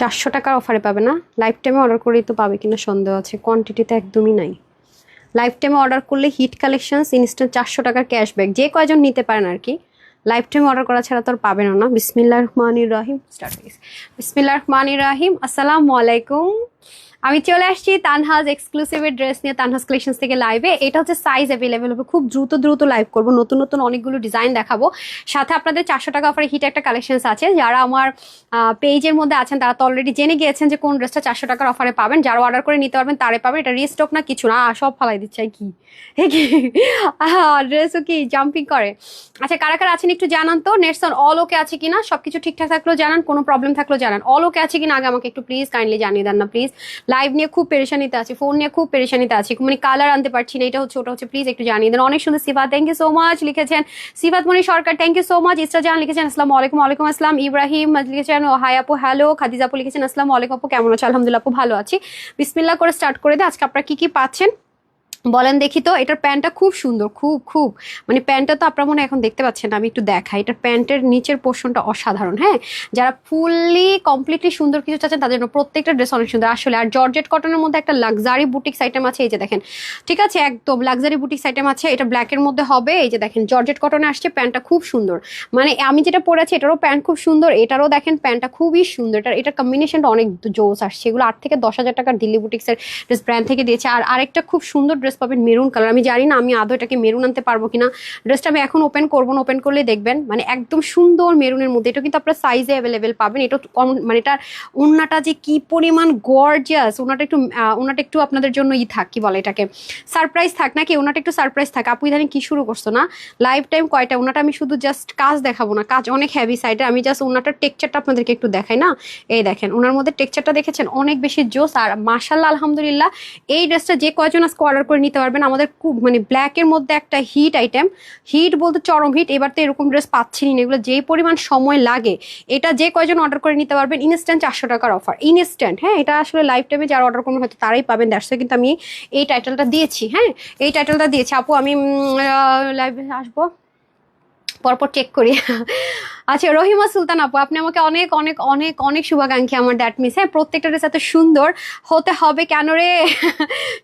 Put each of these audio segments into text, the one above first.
400 টাকার অফারে পাবে না, লাইফ টাইমে অর্ডার করেই তো পাবে কিনা সন্দেহ আছে, কোয়ান্টিটিতে একদমই নাই। লাইফ টাইমে অর্ডার করলে হিট কালেকশনস ইনস্ট্যান্ট 400 টাকার ক্যাশব্যাক, যে কয়জন নিতে পারেন আর কি। লাইফ টাইমে অর্ডার করা ছাড়া তো আর পাবেন না। বিসমিল্লাহির রহমানির রহিম, স্টার্ট হয়ে গেছে। বিসমিল্লাহির রহমানির রহিম, আসসালামু আলাইকুম। আমি চলে আসছি তানহাজ এক্সক্লুসিভের ড্রেস নিয়ে, তানহাজ কালেকশনস থেকে লাইভে। এটা হচ্ছে সাইজ অ্যাভেলেবেল হবে, খুব দ্রুত লাইভ করবো, নতুন নতুন অনেকগুলো ডিজাইন দেখাবো। সাথে আপনাদের 400 টাকা অফারে হিট একটা কালেকশনস আছে। যারা আমার পেজের মধ্যে আছেন তারা তো অলরেডি জেনে গিয়েছেন যে কোন ড্রেসটা 400 টাকার অফারে পাবেন। যারা অর্ডার করে নিতে পারবেন তারে পাবেন। এটা রিস্টক না, কিছু না, সব ফালাই দিচ্ছে কি ড্রেসও কি জাম্পিং করে। আচ্ছা, কারা কারা আছেন একটু জানান তো। নেটসন অল ওকে আছে কিনা, সবকিছু ঠিকঠাক থাকলেও জানান, কোনো প্রবলেম থাকলেও জানান। অল ওকে আছে কিনা আগে আমাকে একটু প্লিজ কাইন্ডলি জানিয়ে দেন না প্লিজ। লাইভ নিয়ে খুব পেরেশানিতে আছি, ফোন নিয়ে খুব পেরেশানিতে আছি, মানে কালার আনতে পারছি না, এটা হচ্ছে ওটা হচ্ছে, প্লিজ একটু জানিয়ে দেন। অনেক সুন্দর সিফাত, থ্যাংক ইউ সো মাচ লিখেছেন। সিফাত মনি সরকার, থ্যাংক ইউ সো মাচ। ইসরা জান লিখেছেন আসসালামু আলাইকুম। ওয়ালাইকুম আসসালাম। ইব্রাহিম লিখেছেন হাই আপু, হ্যালো। খাদিজা আপু লিখেছেন আসসালামু আলাইকুম আপু, কেমন আছো? আলহামদুলিল্লাহ আপু, ভালো আছি। বিসমিল্লাহ করে স্টার্ট করে দে। আজকে আপনারা কি কি পাচ্ছেন বলেন দেখি তো। এটার প্যান্টটা খুব সুন্দর, খুব মানে প্যান্টটা তো আপনারা মনে এখন দেখতে পাচ্ছেন না, আমি একটু দেখাই। এটার প্যান্টের নিচের পোর্শনটা অসাধারণ। হ্যাঁ, যারা ফুললি কমপ্লিটলি সুন্দর কিছু চাচ্ছেন তাদের জন্য প্রত্যেকটা ড্রেস অনেক সুন্দর আসলে। আর জর্জেট কটনের মধ্যে একটা লাক্সারি বুটিক্স আইটেম আছে, এই যে দেখেন, ঠিক আছে, একদম লাক্সারি বুটিক্স আইটেম আছে। এটা ব্ল্যাকের মধ্যে হবে, এই যে দেখেন জর্জেট কটনে আসছে, প্যান্টটা খুব সুন্দর। মানে আমি যেটা পরেছি এটারও প্যান্ট খুব সুন্দর, এটারও দেখেন প্যান্টটা খুবই সুন্দর। এটার কম্বিনেশনটা অনেক জোস আসছে। এগুলো 8 থেকে 10,000 টাকার দিল্লি বুটিক্সের ড্রেস ব্র্যান্ড থেকে দিয়েছে। আর আরেকটা খুব সুন্দর ড্রেস পাবেন মেরুন কালার। আমি জানি না আমি আদৌ এটাকে মেরুন আনতে পারবো কিনা। ড্রেসটা আমি এখন ওপেন করবো না, ওপেন করলে দেখবেন মানে একদম সুন্দর মেরুনের মধ্যে। এটা কিন্তু আপনার সাইজে অ্যাভেলেবেল পাবেন। এটা মানে এটার ওড়নাটা যে কি পরিমাণ গর্জিয়াস, ওনাটা একটু আপনাদের জন্য থাক, কি বলে এটাকে, সারপ্রাইজ থাক নাকি, ওনাটা একটু সারপ্রাইজ থাক। আপু ইদানিং কি শুরু করছো না লাইফ টাইম কয়টা। ওনাটা আমি শুধু জাস্ট কাজ দেখাবো না, কাজ অনেক হেভি সাইডে, আমি জাস্ট ওনাটার টেক্সচারটা আপনাদেরকে একটু দেখাই না। এই দেখেন ওনার মধ্যে টেক্সচারটা দেখেছেন, অনেক বেশি জোস। আর মাশাআল্লাহ আলহামদুলিল্লাহ এই ড্রেসটা যে কয়জন আজকে অর্ডার করে নিতে পারবেন। আমাদের খুব মানে ব্ল্যাকের মধ্যে একটা হিট আইটেম, হিট বলতে চরম হিট। এবার তো এরকম ড্রেস পাচ্ছিনি না, এগুলো যেই পরিমাণ সময় লাগে। এটা যে কয়জন অর্ডার করে নিতে পারবেন, ইনস্ট্যান্ট 400 টাকার অফার, ইনস্ট্যান্ট। হ্যাঁ, এটা আসলে লাইফ টাইমে যারা অর্ডার করবেন হয়তো তারাই পাবেন। দ্যাটস কিন্তু আমি এই টাইটেলটা দিয়েছি। হ্যাঁ, এই টাইটেলটা দিয়েছি। আপু আমি লাইভে আসবো, পরপর চেক করি। আচ্ছা, রহিমা সুলতান আপু, আপনি আমাকে অনেক অনেক অনেক অনেক শুভাকাঙ্ক্ষী আমার, দ্যাট মিস। হ্যাঁ, প্রত্যেকটা ড্রেস এত সুন্দর হতে হবে কেন রে।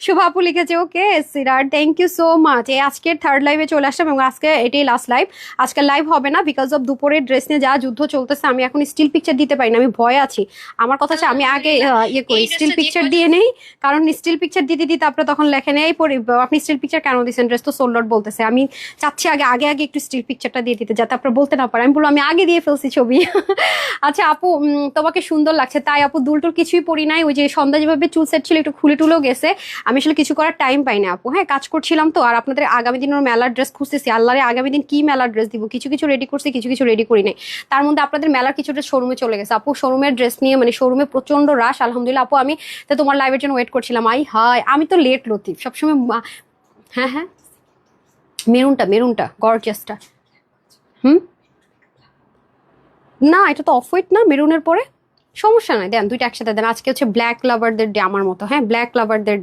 শুভ আপু লিখেছে ওকে সিরার, থ্যাংক ইউ সো মাচ। এই আজকের থার্ড লাইভে চলে আসলাম এবং আজকে এটাই লাস্ট লাইভ। আজকে লাইভ হবে না বিকজ অফ দুপুরের ড্রেস নিয়ে যা যুদ্ধ চলতেছে। আমি এখন স্টিল পিকচার দিতে পারি না, আমি ভয়ে আছি। আমার কথা হচ্ছে আমি আগে ইয়ে করি, স্টিল পিকচার দিয়ে নেই, কারণ স্টিল পিকচার দিতে দিতে আপনারা তখন লেখেন এই আপনি স্টিল পিকচার কেন দিচ্ছেন, ড্রেস তো সোল্ড আউট বলতেছে। আমি চাচ্ছি আগে আগে আগে একটু স্টিল পিকচারটা দিয়ে দিতে, যাতে আপনারা বলতে না পারেন। আমি বললাম আমি আগে দিয়ে ফেলছি ছবি। আচ্ছা আপু, তোমাকে সুন্দর লাগছে। তাই আপু, দুলটুল কিছুই পরি নাই, ওই যে সন্ধ্যা যেভাবে চুল সেট ছিল একটু খুলে টুলেও গেছে। আমি আসলে কিছু করার টাইম পাই না আপু। হ্যাঁ, কাজ করছিলাম তো। আর আপনাদের আগামী দিনের মেলার ড্রেস খুঁজতেছি। আল্লাহরে আগামী দিন কি মেলার ড্রেস দিব, কিছু কিছু রেডি করছি, কিছু কিছু রেডি করি নাই। তার মধ্যে আপনাদের মেলার কিছু ড্রেস শোরুমে চলে গেছে আপু। শোরুমের ড্রেস নিয়ে মানে শোরুমে প্রচন্ড রাশ আলহামদুলিল্লাহ আপু। আমি তো তোমার লাইভের জন্য ওয়েট করছিলাম। হাই আমি তো লেট লতিফ সবসময়। হ্যাঁ হ্যাঁ, মেরুনটা গর্জিয়াসটা। না, এটা তো অফ হোয়াইট না, মেরুনের পরে সমস্যা নাই, দেন দুইটা একসাথে দেন। আজকে হচ্ছে ব্ল্যাক লাভারদের ডে আমার মতো। হ্যাঁ, ব্ল্যাক লাভারদের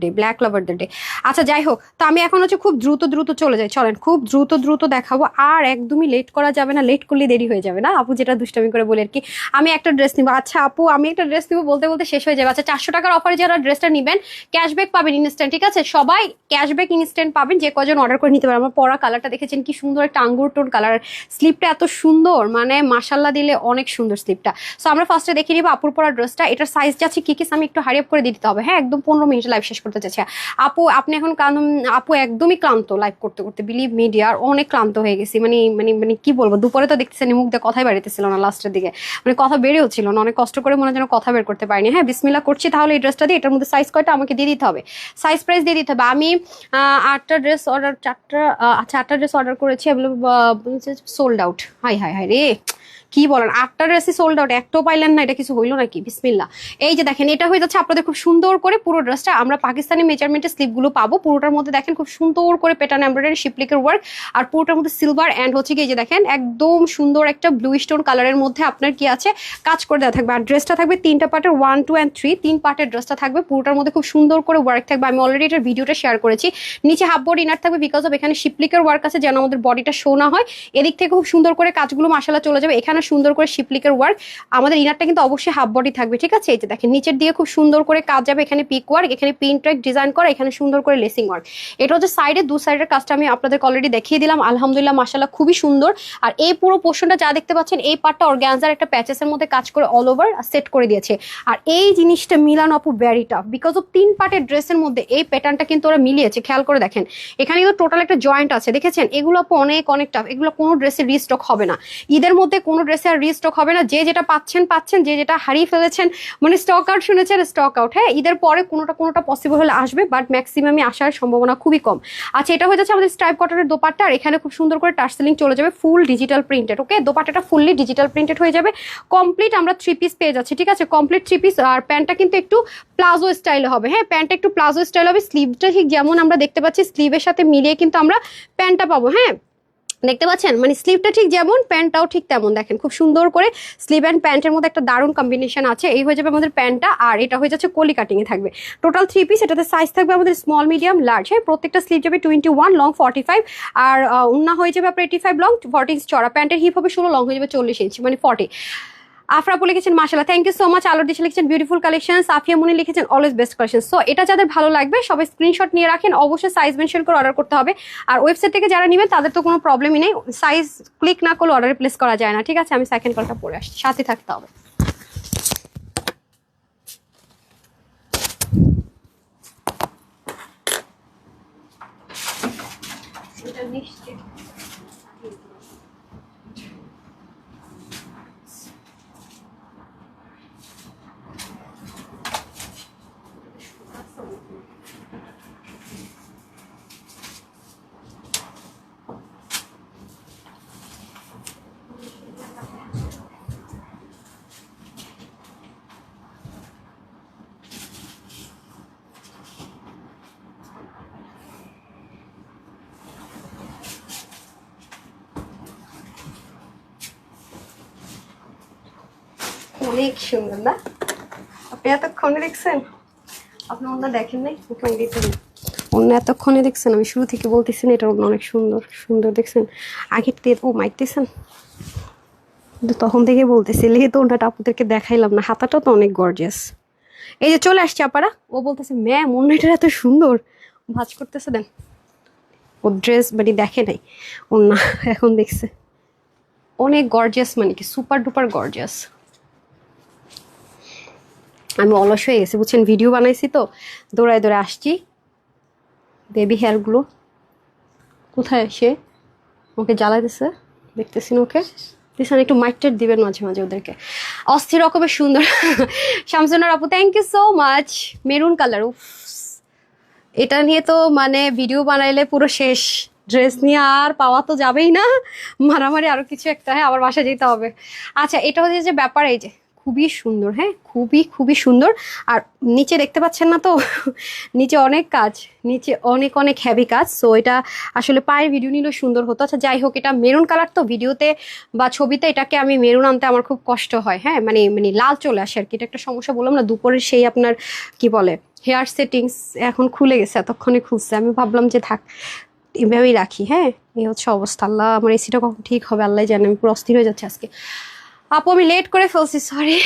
ডে। আচ্ছা যাই হোক, তো আমি এখন হচ্ছে খুব দ্রুত চলে যাই। চলেন খুব দ্রুত দেখাবো। আর একদমই লেট করা যাবে না, লেট করলে দেরি হয়ে যাবে না আপু, যেটা দুষ্টামি করে বলে আর কি। আমি একটা ড্রেস নিবো। আচ্ছা আপু, আমি একটা ড্রেস নিবো বলতে বলতে শেষ হয়ে যাবে। আচ্ছা, 400 টাকার অফারে যারা ড্রেসটা নিবেন ক্যাশব্যাক পাবেন ইনস্ট্যান্ট, ঠিক আছে? সবাই ক্যাশব্যাক ইনস্ট্যান্ট পাবেন, যে কজন অর্ডার করে নিতে পারেন। আমার পরা কালারটা দেখেছেন কি সুন্দর, একটা আঙ্গুর টোন কালার। স্লিপটা এত সুন্দর, মানে মাশাল্লাহ দিলে অনেক সুন্দর স্লিপটা। সো আমরা ফার্স্টে দেখে নিবো আপুর পরা ড্রেসটা। এটার সাইজ যাচ্ছে কি কি, আমি একটু হারি আপ করে দিতে হবে। হ্যাঁ, একদম 15 মিনিটে লাইভ শেষ করতে চাচ্ছি। আপু আপনি এখন আপু একদমই ক্লান্ত লাইভ করতে করতে, বিলিভ মিডিয়ার অনেক ক্লান্ত হয়ে গেছি। মানে মানে মানে কি বলবো, দুপুরে তো দেখতেছেন মুখ দিয়ে কথাই বেরোতেছিল না, লাস্টের দিকে মানে কথা বেরিয়েও ছিল না, অনেক কষ্ট করে মনে যেন কথা বের করতে পারিনি। হ্যাঁ, বিসমিল্লাহ করছি তাহলে এই ড্রেসটা দিয়ে। এটার মধ্যে সাইজ কয়টা আমাকে দিয়ে দিতে হবে, সাইজ প্রাইস দিয়ে দিতে হবে। আমি 8টা ড্রেস অর্ডার, 4টা, আচ্ছা 8টা ড্রেস অর্ডার করেছি, সোল্ড আউট। হাই রে, কি বলেন, 8টা ড্রেসই সোল্ড আউট, একটাও পাইলেন না, এটা কিছু হইলো নাকি? বিসমিল্লাহ। এই যে দেখেন, এটা হয়ে যাচ্ছে আপনাদের খুব সুন্দর করে পুরো ড্রেসটা। আমরা পাকিস্তানি মেজারমেন্টের স্লিপগুলো পাবো। পুরোটার মধ্যে দেখেন খুব সুন্দর করে প্যাটার্ন এমব্রয়ডারি শিপলিকের ওয়ার্ক, আর পুরোটার মধ্যে সিলভার অ্যান্ড হচ্ছে কি, এই যে দেখেন একদম সুন্দর একটা ব্লু স্টোন কালারের মধ্যে আপনার কি আছে কাজ করে দেওয়া থাকবে। আর ড্রেসটা থাকবে 3টা পার্টের, 1, 2 and 3, 3 পার্টের ড্রেসটা থাকবে। পুরোটার মধ্যে খুব সুন্দর করে ওয়ার্ক থাকবে। আমি অলরেডি এটার ভিডিওটা শেয়ার করেছি। নিচে হাফ বডি ইনার থাকবে, বিকজ অফ এখানে শিপলিকের ওয়ার্ক আছে যেন আমাদের বডিটা শো না হয়। এদিক থেকে খুব সুন্দর করে কাজগুলো মাশাআল্লাহ চলে যাবে। এখানে সুন্দর করে শিপলিকের ওয়ার্ক। আমাদের ইনারটা কিন্তু অবশ্যই হাফ বডি থাকবে, ঠিক আছে? এই যে দেখেন নিচের দিয়ে খুব সুন্দর করে কাজ যাবে, এখানে পিক ওয়ার্ক, এখানে পিন ট্র্যাক ডিজাইন করা, এখানে সুন্দর করে লেসিং ওয়ার্ক। এটা হচ্ছে সাইডে, দু সাইডের কাজটা আমি আপনাদেরকে অলরেডি দেখিয়ে দিলাম। আলহামদুলিল্লাহ মাশাআল্লাহ খুবই সুন্দর। আর এই পুরো পোর্শনটা যা দেখতে পাচ্ছেন, এই পার্টটা অর্গানজার একটা প্যাচেসের মধ্যে কাজ করে অল ওভার সেট করে দিয়েছে। আর এই জিনিসটা মিলানো আপু ভেরি টাফ, বিকজ অফ 3 পার্টের ড্রেসের মধ্যে এই প্যাটার্নটা কিন্তু ওরা মিলিয়েছে। খেয়াল করে দেখেন, এখানে কিন্তু টোটাল একটা জয়েন্ট আছে, দেখেছেন? এগুলো আপু অনেক অনেক টাফ, এগুলো কোনো ড্রেসে রিস্টক হবে না। ঈদের মধ্যে কোনো ড্রেসে আর রিস্টক হবে না। যে যেটা পাচ্ছেন, যে যেটা হারিয়ে ফেলেছেন, মানে স্টক আউট শুনেছেন, স্টক আউট। হ্যাঁ, ঈদের পরে কোনোটা পসিবল হলে আসবে, বাট ম্যাক্সিমামই আসার সম্ভাবনা খুবই কম। আচ্ছা, এটা হয়ে যাচ্ছে আমাদের স্ট্রাইপ কটনের দোপাট্টা। আর এখানে খুব সুন্দর করে টার্সেলিং চলে যাবে, ফুল ডিজিটাল প্রিন্টেড। ওকে, দোপাট্টাটা ফুললি ডিজিটাল প্রিন্টেড হয়ে যাবে। কমপ্লিট আমরা 3 পিস পেয়ে যাচ্ছি, ঠিক আছে? Complete 3 piece. আর প্যান্টটা কিন্তু একটু প্লাজো স্টাইলে হবে। হ্যাঁ, প্যান্টটা একটু প্লাজো স্টাইল হবে। স্লিভটা ঠিক যেমন আমরা দেখতে পাচ্ছি, স্লিভের সাথে মিলিয়ে কিন্তু আমরা প্যান্টটা পাবো। হ্যাঁ, দেখতে পাচ্ছেন, মানে স্লিভটা ঠিক যেমন প্যান্টটাও ঠিক তেমন। দেখেন খুব সুন্দর করে স্লিভ অ্যান্ড প্যান্টের মধ্যে একটা দারুণ কম্বিনেশন আছে। এই হয়ে যাবে আমাদের প্যান্টটা, আর এটা হয়ে যাচ্ছে কলি কাটিং এ থাকবে। Total 3 piece. এটাতে সাইজ থাকবে আমাদের স্মল, মিডিয়াম, লার্জ। হ্যাঁ, প্রত্যেকটা স্লিভ যাবে 21, লং 45, আর উন্না হয়ে যাবে আপনার 85, লং 40 ইঞ্চ চড়া। প্যান্টের হিপ হবে 16, লং হয়ে যাবে 40 ইঞ্চ, মানে 40। আফরাপু লিখেছেন মাশাআল্লাহ, থ্যাংক ইউ সো মাচ। আলোর দিশা লিখেছেন বিউটিফুল কালেকশন। সাফিয়া মুনি লিখেছেন অলওয়েজ বেস্ট কালেকশন। সো এটা যাদের ভালো লাগবে সবাই স্ক্রিনশট নিয়ে রাখেন, অবশ্যই সাইজ মেনশন করে অর্ডার করতে হবে। আর ওয়েবসাইট থেকে যারা নেবেন তাদের তো কোনো প্রবলেমই নেই, সাইজ ক্লিক না করলে অর্ডারে প্লেস করা যায় না, ঠিক আছে? আমি সেকেন্ড কলটা পরে আসছি, সাথে থাকতে হবে। এটা নিশ্চিত অনেক সুন্দর না? আপনি এতক্ষণে দেখছেন? আপনি অন্য দেখেন নাই? ওকে আমি দিতে অন্য এতক্ষণে দেখছেন? আমি শুরু থেকে বলতেছি না এটা অনেক সুন্দর সুন্দর, দেখছেন? আগের দিয়ে ও মাইকতেছেন, কিন্তু তখন থেকে বলতেছি, লেগে তো ওনাটা আপনাদেরকে দেখাইলাম না। হাতাটাও তো অনেক গর্জিয়াস। এই যে চলে আসছে আপারা, ও বলতেছে ম্যাম ওনাটা এত সুন্দর, ভাজ করতেছে। দেন ও ড্রেস মানে দেখে নাই, ওনা এখন দেখছে। অনেক গর্জিয়াস, মানে কি সুপার ডুপার গর্জিয়াস। আমি অলস হয়ে গেছি বুঝছেন, ভিডিও বানাইছি তো, দৌড়ায় দৌড়ে আসছি। বেবি হেয়ারগুলো কোথায়? সে ওকে জ্বালাইতেছে, দেখতেছি না ওকে। দিশান একটু মাইকটেট দিবেন মাঝে মাঝে ওদেরকে, অস্থির রকমের সুন্দর। শামসুনার আপু thank you so much. Maroon colour, উফ এটা নিয়ে তো মানে ভিডিও বানাইলে পুরো শেষ। ড্রেস নিয়ে আর পাওয়া তো যাবেই না, মারামারি আরো কিছু একটা। হ্যাঁ, আবার বাসায় যেতে হবে। আচ্ছা, এটা হচ্ছে যে ব্যাপার, এই যে খুবই সুন্দর। হ্যাঁ, খুবই খুবই সুন্দর। আর নিচে দেখতে পাচ্ছেন না তো, নিচে অনেক কাজ, নিচে অনেক অনেক হ্যাভি কাজ। সো এটা আসলে পায়ের ভিডিও নিলেও সুন্দর হতো। আচ্ছা যাই হোক, এটা মেরুন কালার তো, ভিডিওতে বা ছবিতে এটাকে আমি মেরুন আনতে আমার খুব কষ্ট হয়। হ্যাঁ, মানে মানে লাল চলে আসে আর কি, এটা একটা সমস্যা। বললাম না দুপুরের সেই আপনার কি বলে হেয়ার সেটিংস এখন খুলে গেছে, এতক্ষণে খুলছে। আমি ভাবলাম যে থাক এভাবেই রাখি। হ্যাঁ, এই হচ্ছে অবস্থা। আল্লাহ, আমার এসিটা কখন ঠিক হবে আল্লাহ জানে। আমি পুরো অস্থির হয়ে যাচ্ছে আজকে। আপু আমি লেট করে ফেলছি, সরি।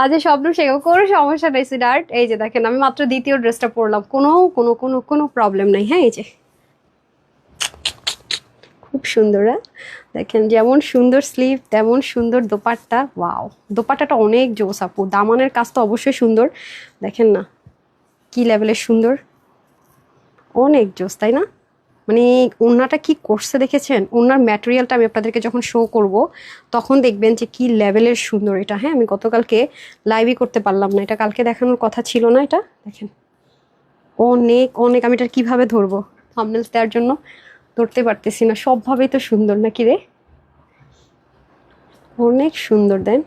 আজ স্বপ্ন শেখো, কোনো সমস্যা নেই সিডার্ট। এই যে দেখেন আমি মাত্র দ্বিতীয় ড্রেসটা পরলাম, কোনো কোনো কোনো কোনো প্রবলেম নেই। হ্যাঁ, এই যে খুব সুন্দর। হ্যাঁ দেখেন, যেমন সুন্দর স্লিভ তেমন সুন্দর দোপাট্টা। ওয়াও, দোপাট্টাটা অনেক জোস আপু। দামানের কাজ তো অবশ্যই সুন্দর, দেখেন না কি লেভেলের সুন্দর, অনেক জোস, তাই না? মানে ওড়নাটা কি করছে দেখেছেন? ওড়নার ম্যাটেরিয়ালটা আমি আপনাদেরকে যখন শো করব তখন দেখবেন যে কি লেভেলের সুন্দর এটা। হ্যাঁ, আমি গতকালকে লাইভই করতে পারলাম না, এটা কালকে দেখানোর কথা ছিল না। এটা দেখেন অনেক অনেক, আমি এটা কিভাবে ধরবো থাম্বনেলস দেওয়ার জন্য, ধরতে পারতেছি না। সবভাবেই তো সুন্দর নাকি রে, অনেক সুন্দর। দেন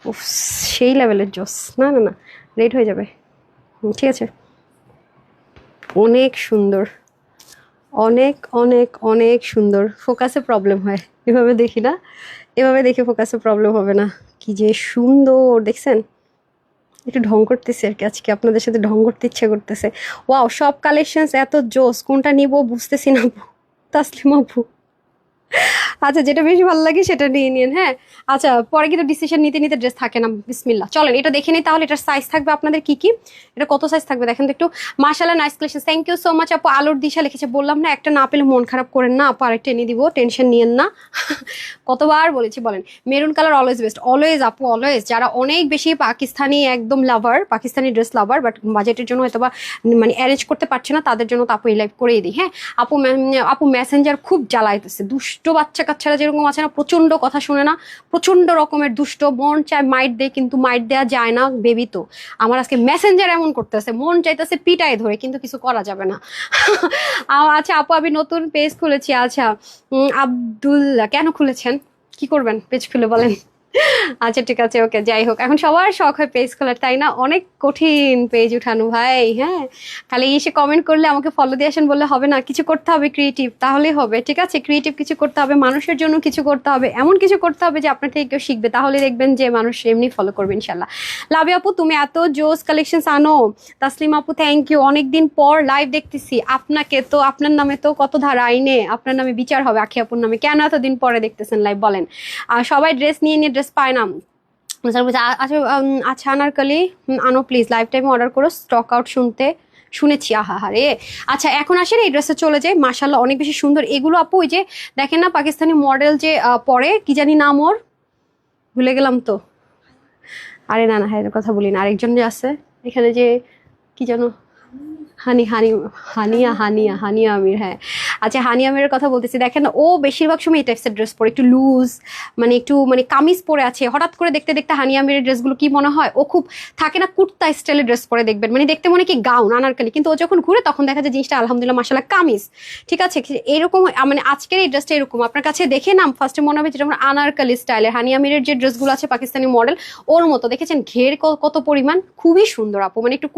উফ, সেই লেভেলের জোস। না না না, রেড হয়ে যাবে। ঠিক আছে, অনেক সুন্দর, অনেক অনেক অনেক সুন্দর। ফোকাসে প্রবলেম হয়, এভাবে দেখি না, এভাবে দেখে ফোকাসে প্রবলেম হবে না। কি যে সুন্দর দেখছেন, একটু ঢং করতেছে আর কি, আজকে আপনাদের সাথে ঢং করতে ইচ্ছে করতেছে। ওয়াও, সব কালেকশনস এত জোস, কোনটা নিব বুঝতেছি না আপু। তাসলিমা আপু আচ্ছা যেটা বেশি ভালো লাগে সেটা নিয়ে নিন, হ্যাঁ। আচ্ছা পরে কিন্তু ডিসিশন নিতে নিতে ড্রেস থাকে না, বিসমিল্লাহ। চলেন এটা দেখে নিই তাহলে, এটার সাইজ থাকবে আপনাদের কি কি, এটা কত সাইজ থাকবে দেখেন তো একটু। মাশাআল্লাহ nice collection, thank you so much আপু। আলোর দিশা লিখেছে, বললাম না একটা না পেলে মন খারাপ করেন না আপু, আরেকটা এনে দিব, টেনশন নিয়েন না। কতবার বলেছি বলেন, maroon colour always best, always আপু অলওয়েজ। যারা অনেক বেশি পাকিস্তানি একদম লাভার, পাকিস্তানি ড্রেস লাভার, বাট বাজেটের জন্য হয়তো বা মানে অ্যারেঞ্জ করতে পারছে না, তাদের জন্য তো আপু এই লাইভ করেই দিই, হ্যাঁ। আপু আপু মেসেঞ্জার খুব জ্বালাইতেছে, দুষ্ট বাচ্চা কাচ্চারা যেরকম আছে না, প্রচন্ড কথা শুনে না, প্রচন্ড রকমের দুষ্ট, মন চায় মাইট দেয় কিন্তু মাইট দেওয়া যায় না, বেবি তো আমার আজকে মেসেঞ্জার এমন করতেছে, মন চাইতেছে পিটাই ধরে, কিন্তু কিছু করা যাবে না। আচ্ছা আপু আমি নতুন পেজ খুলেছি। আচ্ছা আব্দুল্লাহ, কেন খুলেছেন, কি করবেন পেজ খুলে বলেন? আচ্ছা ঠিক আছে ওকে, যাই হোক এখন সবার শখ হয় পেজ খোলার, তাই না? অনেক কঠিন পেজ উঠানো ভাই, হ্যাঁ। খালি এসে কমেন্ট করলে আমাকে ফলো দিয়ে আসেন বললে হবে না, কিছু করতে হবে ক্রিয়েটিভ, তাহলেই হবে, ঠিক আছে? ক্রিয়েটিভ কিছু করতে হবে, মানুষের জন্য কিছু করতে হবে, এমন কিছু করতে হবে যে আপনার থেকে কেউ শিখবে, তাহলে দেখবেন যে মানুষ এমনি ফলো করবে ইনশাল্লাহ। লাভি আপু তুমি এত জোস কালেকশন আনো। তাসলিম আপু থ্যাংক ইউ, অনেকদিন পর লাইভ দেখতেছি আপনাকে, তো আপনার নামে তো কত ধারা আইনে আপনার নামে বিচার হবে, আখি আপুর নামে, কেন এতদিন পরে দেখতেছেন লাইভ বলেন? আর সবাই ড্রেস নিয়ে নিয়ে ড্রেস পায় না। আচ্ছা আচ্ছা আনারকলি আনো প্লিজ, লাইভ টাইমে অর্ডার করো, স্টক আউট শুনেছি, আহা হারে। আচ্ছা এখন আসেন এই ড্রেসে চলে যায়, মাশাআল্লাহ অনেক বেশি সুন্দর এগুলো আপু। ওই যে দেখেন না পাকিস্তানি মডেল যে পরে, কি জানি নাম ওর, ভুলে গেলাম তো। আরে না না, হ্যাঁ কথা বলি না, আরেকজন যে আছে এখানে যে, কি জানো, হানিয়া আমির, হ্যাঁ। আচ্ছা হানিয়া আমিরের কথা বলতেছি, দেখেন ও বেশিরভাগ সময় এই টাইপসের ড্রেস পরে, একটু লুজ, মানে একটু মানে কামিজ পরে আছে, হঠাৎ করে দেখতে দেখতে হানিয়া আমিরের ড্রেসগুলো কি মনে হয়, ও খুব থাকে না কুর্তা স্টাইলের ড্রেস পরে দেখবেন, মানে দেখতে মনে কি গাউন আনারকলি, কিন্তু ও যখন ঘুরে তখন দেখা যায় জিনিসটা আলহামদুলিল্লাহ মাশাআল্লাহ কামিজ, ঠিক আছে? এরকম মানে আজকের এই ড্রেসটা এরকম আপনার কাছে দেখে নাম ফার্স্টে মনে হবে যেটা আনারকলি স্টাইলের। হানিয়া আমিরের যে ড্রেসগুলো আছে পাকিস্তানি মডেল, ওর মতো দেখেছেন ঘের কত পরিমাণ, খুবই সুন্দর আপু, মানে একটু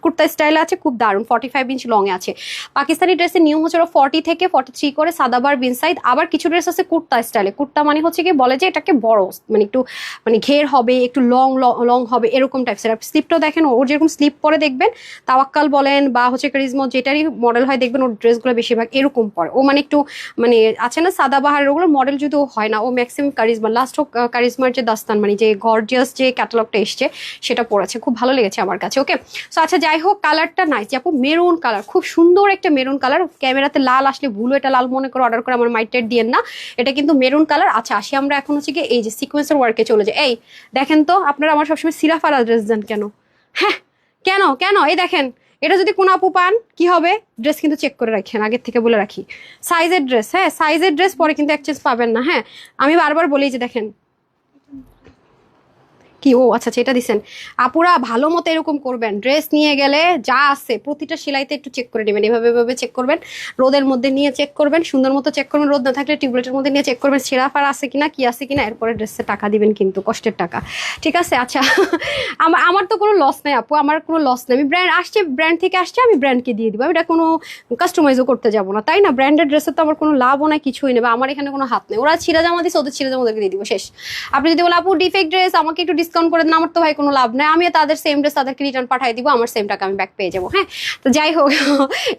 কুর্তা স্টাইলে আছে, খুব দারুণ, 45 ইঞ্চ লং আছে। পাকিস্তানি ড্রেসের নিয়ম হচ্ছে 40 থেকে 43 করে সাদাবার বিন সাইড, আবার কিছু ড্রেস আছে কুর্তা স্টাইলে, কুর্তা মানে হচ্ছে কি বলে যে এটাকে বড়, মানে একটু মানে ঘের হবে, একটু লং লং হবে, এরকম টাইপসের। স্লিপটাও দেখেন ওর যেরকম স্লিপ পরে দেখবেন, তাওয়াক্কাল বলেন বা হচ্ছে কারিজমা যেটারই মডেল হয় দেখবেন ওর ড্রেসগুলো বেশিরভাগ এরকম পরে, ও মানে একটু মানে আছে না সাদাবাহার ওগুলো মডেল যদিও হয় না, ও ম্যাক্সিমাম কারিজমা, লাস্ট হোক কারিজমার যে দাস্তান মানে যে গর্জিয়াস যে ক্যাটালগটা এসছে সেটা পড়েছে, খুব ভালো লেগেছে আমার কাছে, ওকে। সো আচ্ছা যাই হোক কালারটা নাইস আপু, মেরুন কালার, খুব সুন্দর একটা মেরুন কালার, ক্যামেরাতে লাল আসলে ভুল এটা লাল মনে করে অর্ডার করে আমার মাইটের দিয়েন না, এটা কিন্তু মেরুন কালার। আচ্ছা আসি আমরা এখন হচ্ছে কি এই যে সিকোয়েন্সের ওয়ার্কে চলে যায়। এই দেখেন তো আপনারা আমার সবসময় সিরাফারা ড্রেস দেন কেন, হ্যাঁ কেন কেন? এই দেখেন এটা যদি কোনো আপু পান কি হবে, ড্রেস কিন্তু চেক করে রাখেন, আগের থেকে বলে রাখি, সাইজের ড্রেস, হ্যাঁ সাইজের ড্রেস পরে কিন্তু এক্সচেঞ্জ পাবেন না, হ্যাঁ আমি বারবার বলি যে দেখেন কি, ও আচ্ছা আচ্ছা এটা দিচ্ছেন। আপুরা ভালো মতো এরকম করবেন, ড্রেস নিয়ে গেলে যা আছে প্রতিটা সেলাইতে একটু চেক করে নেবেন, এভাবে এভাবে চেক করবেন, রোদের মধ্যে নিয়ে চেক করবেন, সুন্দর মতো চেক করবেন, রোদ না থাকলে টিউবলাইটের মধ্যে নিয়ে চেক করবেন, ছেঁড়া ফাড়া আছে কিনা কি আছে কিনা, এরপরে ড্রেসে টাকা দিবেন কিন্তু কষ্টের টাকা, ঠিক আছে? আচ্ছা আমার তো কোনো লস নাই আপু, আমার কোনো লস নেই, আমি ব্র্যান্ড আসছে, ব্র্যান্ড থেকে আসছে আমি ব্র্যান্ডকে দিয়ে দিব, আমি এটা কোনো কাস্টমাইজও করতে যাবো না, তাই না? ব্র্যান্ডেড ড্রেসের তো আমার কোনো লাভও নাই, কিছুই নেই, বা আমার এখানে কোনো হাত নেই, ওরা ছিঁড়া জামা দিচ্ছে ওদের ছিঁড়া জামা ওদেরকে দিয়ে দিব, শেষ। আপনি যদি বলেন আপু ডিফেক্ট ড্রেস আমাকে একটু ডিসকাউন্ট করে দেন, আমার তো ভাই কোনো লাভ নেই, আমি তাদের সেম ড্রেস তাদেরকে রিটার্ন পাঠিয়ে দিব, আমার সেম টাকা আমি ব্যাক পেয়ে যাবো, হ্যাঁ। তো যাই হোক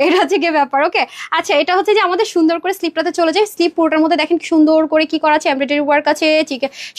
এটা হচ্ছে গিয়ে ব্যাপার, ওকে। আচ্ছা এটা হচ্ছে যে আমাদের সুন্দর করে স্লিপটাতে চলে যায়, স্লিপ পুরোটার মধ্যে দেখেন সুন্দর করে কি করা আছে, এমব্রয়ডারি ওয়ার্ক আছে,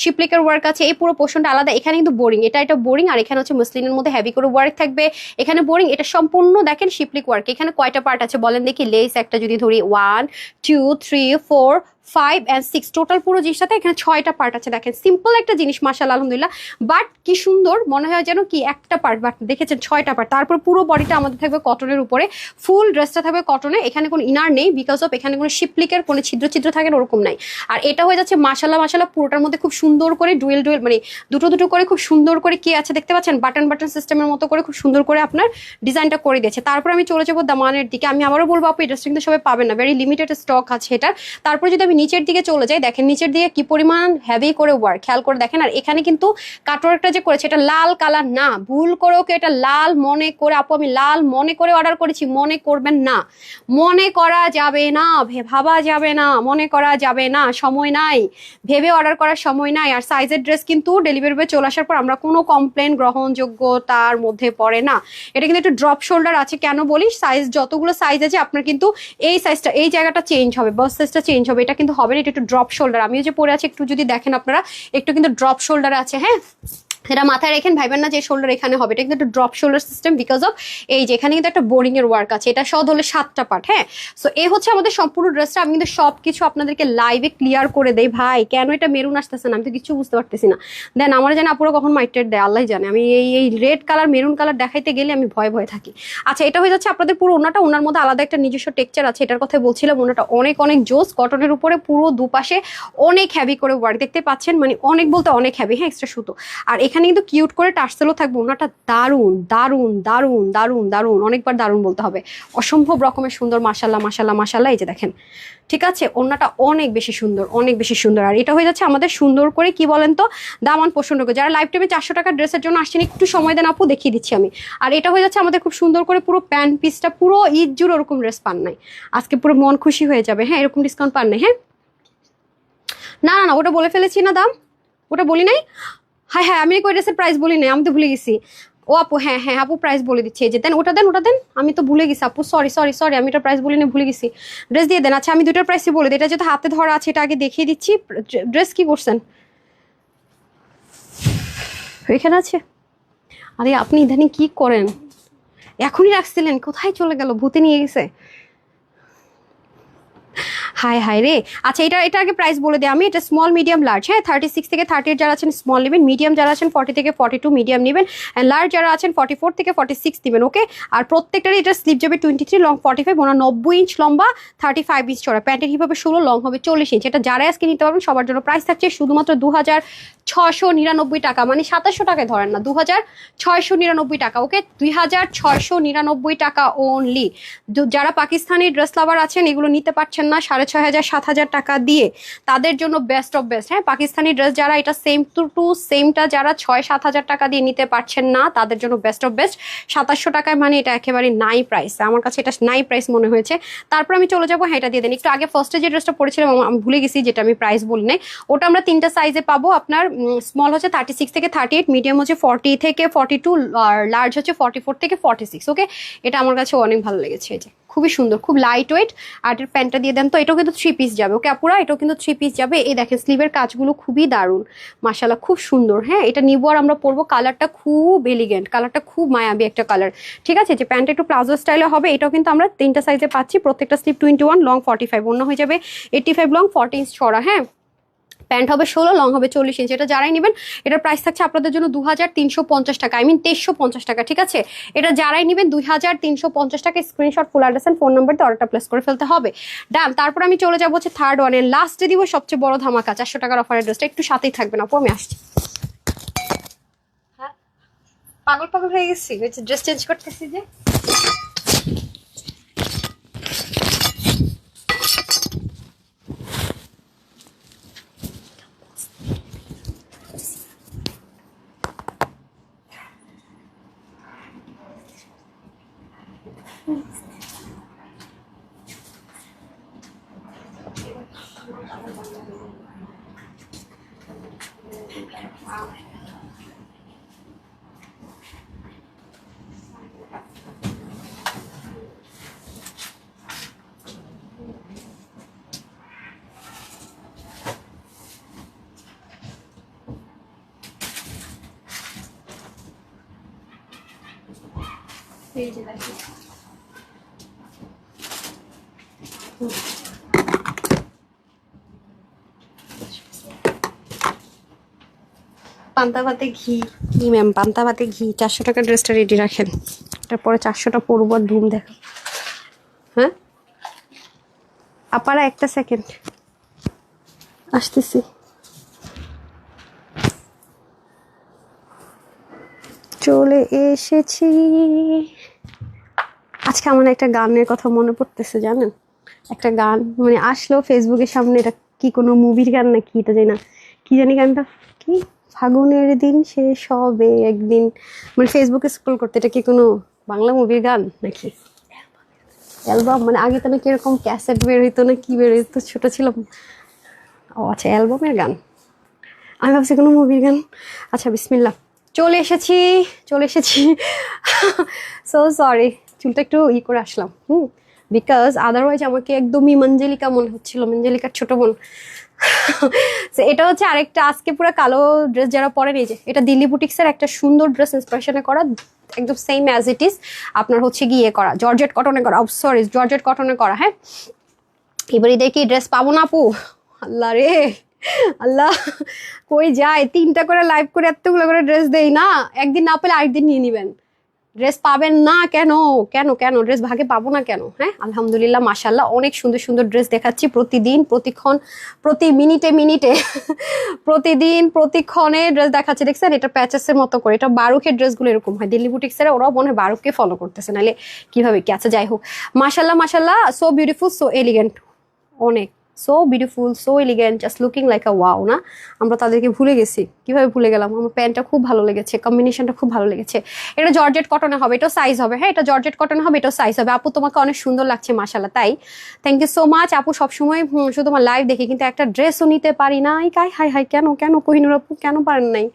শিপলিকের ওয়ার্ক আছে, এই পুরো পোর্শনটা আলাদা, এখানে কিন্তু বোরিং, এটা বোরিং, আর এখানে হচ্ছে মুসলিনের মধ্যে হেভি করে ওয়ার্ক থাকবে, এখানে বোরিং, এটা সম্পূর্ণ দেখেন শিপলিক ওয়ার্ক। এখানে কয়টা পার্ট আছে বলেন দেখি, লেস একটা যদি ধরি 1 2 3 4 5 and 6 টোটাল পুরো জিনিসটাতে এখানে 6টা পার্ট আছে, দেখেন সিম্পল একটা জিনিস মাশাআল্লাহ আলহামদুলিল্লাহ, বাট কি সুন্দর মনে হয় যেন কি একটা পার্ট, বাট দেখেছেন 6টা পার্ট। তারপর পুরো বডিটা আমাদের থাকবে কটনের উপরে, ফুল ড্রেসটা থাকবে কটনে, এখানে কোনো ইনার নেই বিকজ অফ এখানে কোনো শিপলিকের কোনো ছিদ্র থাকে ওরকম নাই। আর এটা হয়ে যাচ্ছে মাশাআল্লাহ পুরোটার মধ্যে খুব সুন্দর করে ডুয়েল মানে দুটো করে খুব সুন্দর করে কি আছে দেখতে পাচ্ছেন, বাটন সিস্টেমের মতো করে খুব সুন্দর করে আপনার ডিজাইনটা করে দিয়েছে। তারপর আমি চলে যাবো দামানের দিকে, আমি আবারও বলবো আপু এই ড্রেসটা কিন্তু সবাই পাবেন না, ভেরি লিমিটেড স্টক আছে এটার। তারপর যদি আমি নিচের দিকে চলে যাই, দেখেন নিচের দিকে কি পরিমাণ হেভি করে ওয়ার্ক, খেয়াল করে দেখেন। আর এখানে কিন্তু কাটওয়ার্কটা যে করেছে এটা লাল কালার না, ভুল করে ওকে এটা লাল মনে করে, আপু আমি লাল মনে করে অর্ডার করেছি, মনে করবেন না, মনে করা যাবে না, ভাবা যাবে না, মনে করা যাবে না, সময় নাই, ভেবে অর্ডার করার সময় নাই। আর সাইজের ড্রেস কিন্তু ডেলিভারি বয় চলে আসার পর আমরা কোনো কমপ্লেন গ্রহণযোগ্যতার মধ্যে পড়ে না। এটা কিন্তু একটু ড্রপ শোল্ডার আছে, কেন বলি, সাইজ যতগুলো সাইজ আছে আপনার কিন্তু এই সাইজটা এই জায়গাটা চেঞ্জ হবে, বাস সাইজটা চেঞ্জ হবে, এটা কিন্তু কিন্তু হবে না, এটা একটু ড্রপ শোল্ডার। আমিও যে পরে আছি একটু যদি দেখেন আপনারা, একটু কিন্তু ড্রপ শোল্ডারে আছে, হ্যাঁ এটা মাথায় রেখেন, ভাইবেন না যে শোল্ডার এখানে হবে, এটা কিন্তু একটু drop shoulder system because of এই যে এখানে কিন্তু একটা বোরিং এর ওয়ার্ক আছে, এটা সহ হলে 7টা পার্ট। হ্যাঁ, সো এই হচ্ছে আমাদের সম্পূর্ণ ড্রেসটা। আমি কিন্তু সবকিছু আপনাদেরকে লাইভে ক্লিয়ার করে দেই। ভাই কেন এটা মেরুন আসতেছে না, আমি তো কিছু বুঝতে পারতেছি না। দেন আমার জানে আপুরা কখন মাইটেড দেয় আল্লাহ জানে, আমি এই রেড কালার মেরুন কালার দেখাইতে গেলে আমি ভয়ে থাকি। আচ্ছা, এটা হয়ে যাচ্ছে আপনাদের পুরো ওনাটা, ওনার মধ্যে আলাদা একটা নিজস্ব টেক্সচার আছে, এটার কথা বলছিলাম। ওনাটা অনেক অনেক জোস, কটনের উপরে পুরো দুপাশে অনেক হ্যাভি করে ওয়ার্ক দেখতে পাচ্ছেন, মানে অনেক বলতে অনেক হ্যাভি। হ্যাঁ, এক্সট্রা সুতো, আর এখানে কিন্তু কিউট করে টার্সেলও থাকবে। ওনাটা দারুন দারুন দারুন দারুন দারুন, অনেকবার দারুন বলতে হবে, অসম্ভব রকমের সুন্দর। মাশাল্লাহ মাশাল্লাহ মাশাল্লাহ, এই যে দেখেন, ঠিক আছে, ওনাটা অনেক বেশি সুন্দর, অনেক বেশি সুন্দর। আর এটা হয়ে যাচ্ছে আমাদের সুন্দর করে কি বলেন তো দামান পোষণ করে, যারা লাইভ টাইমে 400 টাকার ড্রেসের জন্য আসছেন একটু সময় দেন আপু, দেখিয়ে দিচ্ছি আমি। আর এটা হয়ে যাচ্ছে আমাদের খুব সুন্দর করে পুরো প্যান্ট পিসটা, পুরো ঈদ জুড়ে ওরকম ড্রেস পান নাই, আজকে পুরো মন খুশি হয়ে যাবে। হ্যাঁ, এরকম ডিসকাউন্ট পান নাই। হ্যাঁ, না না না, ওটা বলে ফেলেছি না দাম, ওটা বলি নাই। হ্যাঁ হ্যাঁ, আমি ওই ড্রেসের প্রাইস বলি নাই, আমি তো ভুলে গেছি। ও আপু, হ্যাঁ হ্যাঁ আপু, প্রাইস বলে দিচ্ছি, এই যে দেন, ওটা দেন, ওটা দেন, আমি তো ভুলে গেছি আপু, সরি সরি সরি, আমি এটা প্রাইস বলি না, ভুলে গেছি। ড্রেস দিয়ে দেন। আচ্ছা, আমি দুটোর প্রাইসই বলে দিই, এটা যেহেতু হাতে ধরা আছে এটা আগে দেখিয়ে দিচ্ছি। ড্রেস কি করছেন এখানে আছে? আরে আপনি ইদানিং কি করেন, এখনই রাখছিলেন, কোথায় চলে গেল, ভূতে নিয়ে গেছে? হাই হাই রে। আচ্ছা, এটা আগে প্রাইস বলে দিই আমি, এটা স্মল মিডিয়াম লার্জ। হ্যাঁ, 36 থেকে 38 যারা আছেন স্মল নেবেন, মিডিয়াম যারা আছেন 40 থেকে 42 মিডিয়াম নেবেন, অ্যান্ড লার্জ যারা আছেন 44 থেকে 46 নেবেন। ওকে, আর প্রত্যেকটারই এটা স্লিপ যাবে 23, লং 45, ওনার 90 ইঞ্চ লম্বা, 35 ইঞ্চ চড়া, প্যান্টের হিপ হবে 16, লং হবে 40 ইঞ্চ। এটা যারা আজকে নিতে পারবেন সবার জন্য প্রাইস থাকছে শুধুমাত্র 2699 টাকা, মানে 2700 টাকায় ধরেন না, 2699 টাকা। ওকে, 2699 টাকা অনলি। যারা পাকিস্তানি ড্রেস লাভার আছেন, এগুলো নিতে পারছেন না 6500 7000 টাকা দিয়ে, তাদের জন্য বেস্ট অফ বেস্ট। হ্যাঁ, পাকিস্তানি ড্রেস যারা এটা সেম টু সেমটা যারা 6-7 হাজার টাকা দিয়ে নিতে পারছেন না, তাদের জন্য বেস্ট অফ বেস্ট। 2700 টাকায় মানে এটা একেবারে নাই প্রাইস, আমার কাছে এটা নাই প্রাইস মনে হয়েছে। তারপর আমি চলে যাবো, হ্যাঁ এটা দিয়ে দেন। একটু আগে ফার্স্টে যে ড্রেসটা পরেছিলাম আমি ভুলে গেছি, যেটা আমি প্রাইস বলি নাই, ওটা আমরা 3টা সাইজে পাবো। আপনার স্মল হচ্ছে 36 থেকে 38, মিডিয়াম হচ্ছে 40 থেকে 42, আর লার্জ হচ্ছে 44 থেকে 46। ওকে, এটা আমার কাছে অনেক ভালো লেগেছে, এই যে খুবই সুন্দর, খুব লাইট ওয়েট। আর এর প্যান্টটা দিয়ে দেন তো, এটাও কিন্তু 3 পিস যাবে। ওকে আপুরা, এটাও কিন্তু 3 পিস যাবে। এই দেখেন স্লিভের কাজগুলো খুবই দারুণ, মাশাআল্লাহ খুব সুন্দর। হ্যাঁ, এটা নিবো আর আমরা পরবো, কালারটা খুব এলিগেন্ট, কালারটা খুব মায়াবী একটা কালার। ঠিক আছে, যে প্যান্টটা একটু প্লাজো স্টাইলে হবে, এটাও কিন্তু আমরা 3টা সাইজে পাচ্ছি। প্রত্যেকটা স্লিভ 21, লং 45, অন্য হয়ে যাবে 85, লং 40 ইঞ্চ চড়া। হ্যাঁ, প্যান্ট হবে 16, লং হবে 40 ইঞ্চ। এটা যারাই নেবেন এটার প্রাইস থাকছে আপনাদের জন্য 2350 টাকা, 2350 টাকা। ঠিক আছে, এটা যারাই নেবেন 2350 টাকা। Screenshot, full address and phone number দিয়ে অর্ডারটা প্লেস করে ফেলতে হবে। ডান। তারপর আমি চলে যাবো হচ্ছে থার্ড ওয়ান, এর লাস্টে দিব সবচেয়ে বড় ধামাকা, 400 টাকার অফারের ড্রেসটা। একটু সাথেই থাকবেন আপু, আমি আসছি। হ্যাঁ, পাগল পাগল হয়ে গেছি, ড্রেস চেঞ্জ করতেছি যে। পান্তা ভাতে ঘি, কি ম্যাম পান্তা ভাতে ঘি, 400 টাকার ড্রেসটা রেডি রাখেন, তারপরে 400টা পরবো আর ধুম দেখা। হ্যাঁ আপারা, একটা সেকেন্ড আসতেছি। চলে এসেছি। আজকে আমার একটা গানের কথা মনে পড়তেছে জানেন, একটা গান মানে আসলো ফেসবুকের সামনে, এটা কি কোনো মুভির গান নাকি এটা জানি না, কি জানি গানটা, কি ফাগুনের দিন শেষ হবে একদিন, মানে ফেসবুকে স্ক্রল করতে, এটা কি কোনো বাংলা মুভির গান নাকি অ্যালবাম? মানে আগে তো নাকি এরকম ক্যাসেট বের হইতো না, কি বের হইতো, ছোট ছিলাম। ও আচ্ছা, অ্যালবামের গান, আমি ভাবছি কোনো মুভির গান। আচ্ছা বিসমিল্লাহ, চলে এসেছি চলে এসেছি। সো সরি, চুলটা একটু করে আসলাম। বিকজ আদারওয়াইজ আমাকে একদমই মঞ্জলিকা মনে হচ্ছিল, মঞ্জলিকার ছোট বোন। So, এটা হচ্ছে আরেকটা আজকে পুরো কালো ড্রেস যারা পরেন, এই যে এটা দিল্লি বুটিক্সের একটা সুন্দর ড্রেস ইন্সপিরেশনে করা, একদম সেম অ্যাজ ইট ইজ আপনার হচ্ছে গিয়ে করা, জর্জেট কটনে করা, সরি জর্জেট কটনে করা। হ্যাঁ, এবার ঈদের কি ড্রেস পাবো না আপু? আল্লাহ রে আল্লাহ, কই যায় 3টা করে লাইভ করে এতগুলো করে ড্রেস দেই না, একদিন না পেলে আরেকদিন নিয়ে নিবেন। ড্রেস পাবেন না কেন? কেন কেন ড্রেস ভাগে পাবো না কেন? হ্যাঁ, আলহামদুলিল্লাহ মাশাল্লাহ অনেক সুন্দর সুন্দর ড্রেস দেখাচ্ছি প্রতিদিন, প্রতিক্ষণ, প্রতি মিনিটে মিনিটে প্রতিদিন প্রতিক্ষণে ড্রেস দেখাচ্ছি। দেখছেন এটা প্যাচেসের মতো করে, এটা বারুকের ড্রেসগুলো এরকম হয় দিল্লি বুটিক্সের, ওরাও মনে হয় বারুককে ফলো করতেছে, নাহলে কিভাবে কি? আচ্ছা যাই হোক, মাশাল্লাহ মাশাল্লাহ, সো বিউটিফুল, সো এলিগেন্ট, অনেক so beautiful, so elegant, just looking like আ ওয়াও না? আমরা তাদেরকে ভুলে গেছি, কিভাবে ভুলে গেলাম? আমার প্যান্টটা খুব ভালো লেগেছে, কম্বিনেশনটা খুব ভালো লেগেছে। এটা জর্জেট কটনে হবে, এটাও সাইজ হবে। হ্যাঁ, এটা জর্জেট কটনে হবে, এটাও সাইজ হবে। আপু তোমাকে অনেক সুন্দর লাগছে মাশাল্লাহ, তাই থ্যাংক ইউ সো মাচ আপু। সবসময় শুধু তোমার লাইভ দেখি, কিন্তু একটা ড্রেসও নিতে পারি নাই। হাই হাই, কেন কেন কোহিনুর আপু কেন পারেন নাই?